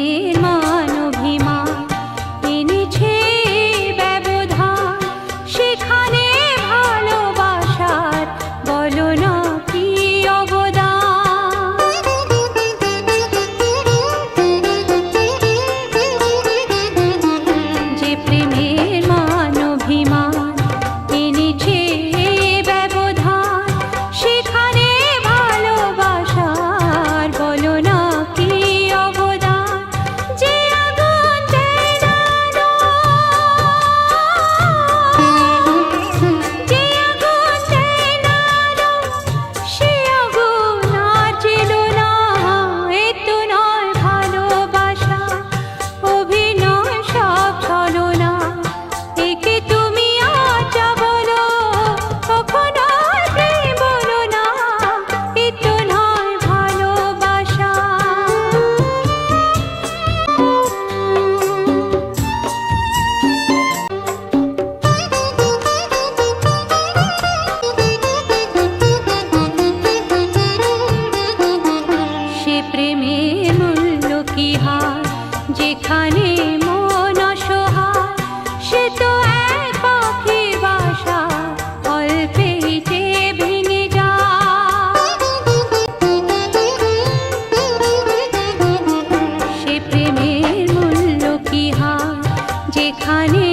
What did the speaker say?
প্রেমের মান অভিমান এনেছে ব্যবধান, সেখানে ভালোবাসার বলো না কি অবদান। যে প্রেমের মান অভিমান এনেছে ব্যবধান, সেখানে ভালোবাসার বলো না কি অবদান। যে আগুন দেয় না আলো, যে আগুন দেয় না আলো, সে আগুন আর জ্বেলো না। এ তো নয় ভালোবাসা, অভিনয় সব ছলনা। একে তুমি আচ্ছা বলো, কখনো প্রেম বলো না। এ তো নয় ভালোবাসা। সে প্রেমের মূল্য কি হার, যেখানে মন অসহায়। সে তো এক পাখির বাসা, অল্পেই যে ভেঙে যায়। সে প্রেমের মূল্য কি হার, যেখানে